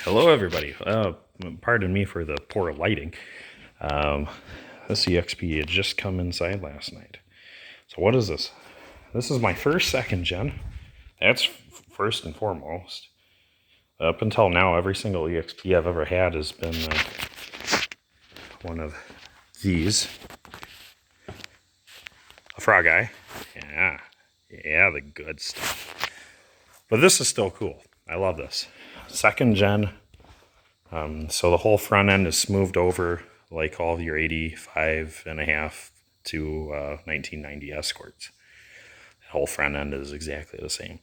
Hello everybody. Pardon me for the poor lighting. This EXP had just come inside last night. So what is this? This is my first second gen. That's first and foremost. Up until now, every single EXP I've ever had has been one of these. A frog eye. Yeah, the good stuff. But this is still cool. I love this. Second gen. So the whole front end is smoothed over like all of your 85.5 to 1990 Escorts. The whole front end is exactly the same.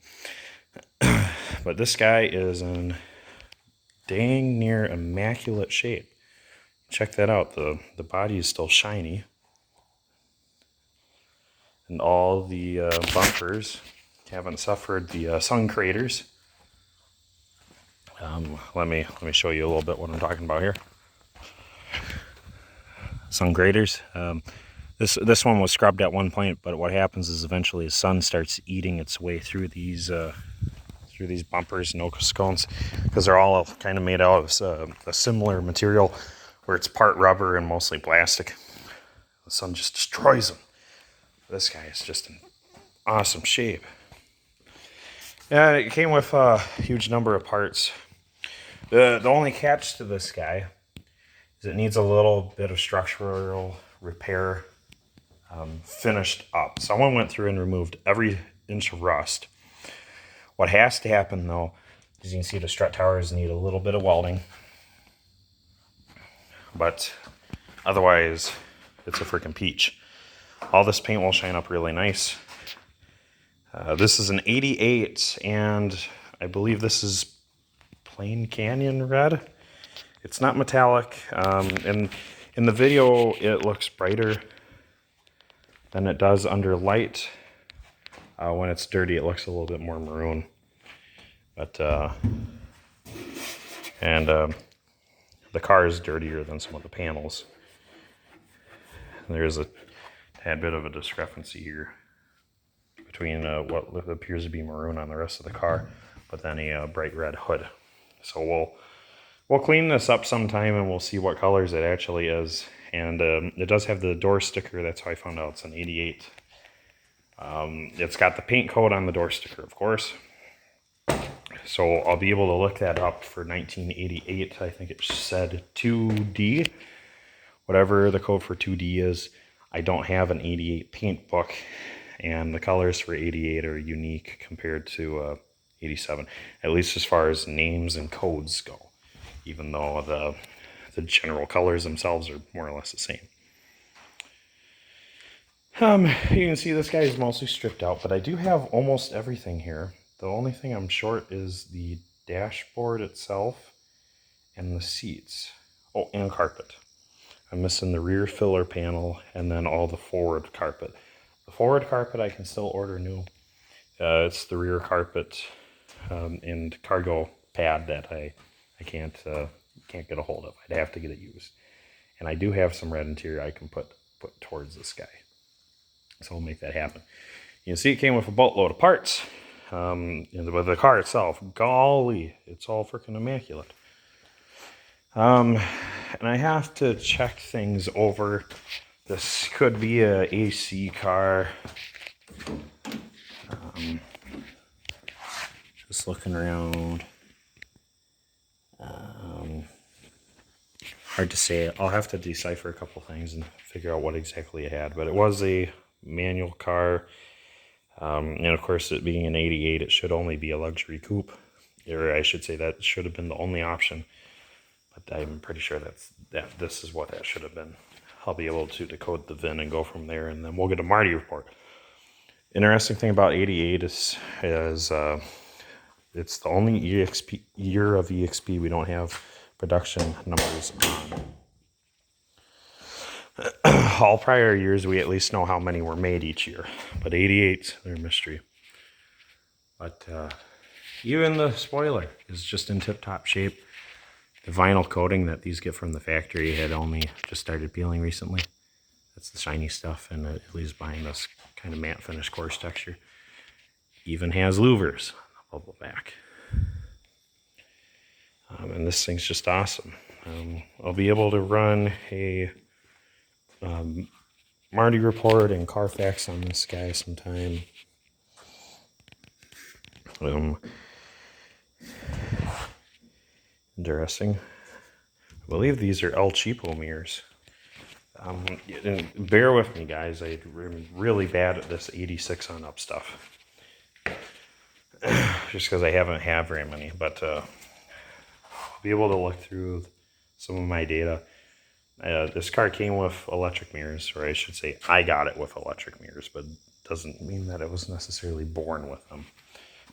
But this guy is in dang near immaculate shape. Check that out. The body is still shiny. And all the bumpers haven't suffered the sun craters. Let me show you a little bit what I'm talking about here. Sun graters. This one was scrubbed at one point, but what happens is eventually the sun starts eating its way through these bumpers and Ocus cones, because they're all kind of made out of a similar material where it's part rubber and mostly plastic. The sun just destroys them. This guy is just in awesome shape. Yeah, it came with a huge number of parts. The only catch to this guy is it needs a little bit of structural repair finished up. Someone went through and removed every inch of rust. What has to happen though, as you can see, the strut towers need a little bit of welding. But otherwise, it's a freaking peach. All this paint will shine up really nice. This is an 88, and I believe this is Plain Canyon red. It's not metallic. And in the video, it looks brighter than it does under light. When it's dirty, it looks a little bit more maroon. But the car is dirtier than some of the panels. There's a tad bit of a discrepancy here between what appears to be maroon on the rest of the car, but then a bright red hood. So we'll clean this up sometime and we'll see what colors it actually is. And it does have the door sticker. That's how I found out it's an 88. It's got the paint code on the door sticker, of course. So I'll be able to look that up for 1988. I think it said 2D. Whatever the code for 2D is. I don't have an 88 paint book, and the colors for 88 are unique compared to 87, at least as far as names and codes go, even though the general colors themselves are more or less the same. You can see this guy is mostly stripped out, but I do have almost everything here. The only thing I'm short is the dashboard itself and the seats. Oh, and carpet. I'm missing the rear filler panel and then all the forward carpet. The forward carpet I can still order new. It's the rear carpet and cargo pad that I can't get a hold of. I'd have to get it used. And I do have some red interior I can put towards this guy. So we'll make that happen. You can see it came with a boatload of parts. And with the car itself, golly, it's all freaking immaculate. And I have to check things over. This could be a AC car. Just looking around. Hard to say. I'll have to decipher a couple things and figure out what exactly it had. But it was a manual car. And of course, it being an 88, it should only be a luxury coupe. Or I should say that should have been the only option. But I'm pretty sure that this is what that should have been. I'll be able to decode the VIN and go from there, and then we'll get a Marty report. Interesting thing about 88 is it's the only year of EXP we don't have production numbers on. All prior years, we at least know how many were made each year. But 88, they're a mystery. But even the spoiler is just in tip-top shape. The vinyl coating that these get from the factory had only just started peeling recently. That's the shiny stuff, and it leaves behind this kind of matte finish coarse texture. Even has louvers on the bubble back. And this thing's just awesome. I'll be able to run a Marty report and Carfax on this guy sometime. Interesting. I believe these are El Cheapo mirrors. And bear with me, guys. I'm really bad at this 86 on up stuff. Just because I haven't had very many. But I'll be able to look through some of my data. This car came with electric mirrors, or I should say I got it with electric mirrors, but doesn't mean that it was necessarily born with them.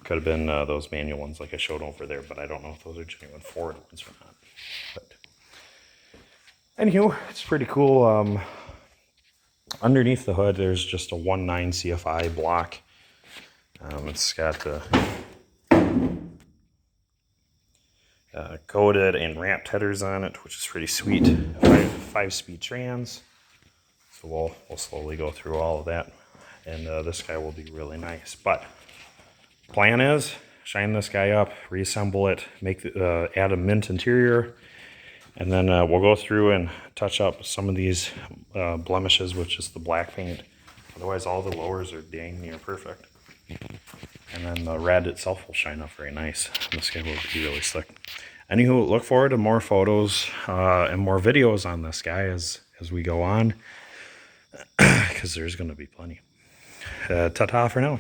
Could have been those manual ones like I showed over there, but I don't know if those are genuine Ford ones or not. But anywho, it's pretty cool. Underneath the hood, there's just a 1.9 CFI block. It's got coated and wrapped headers on it, which is pretty sweet. 5-speed trans. So we'll slowly go through all of that, and this guy will be really nice. But plan is shine this guy up, reassemble it, add a mint interior, and then we'll go through and touch up some of these blemishes, which is the black paint. Otherwise, all the lowers are dang near perfect. And then the red itself will shine up very nice. This guy will be really slick. Anywho, look forward to more photos and more videos on this guy as we go on, because there's going to be plenty. Ta-ta for now.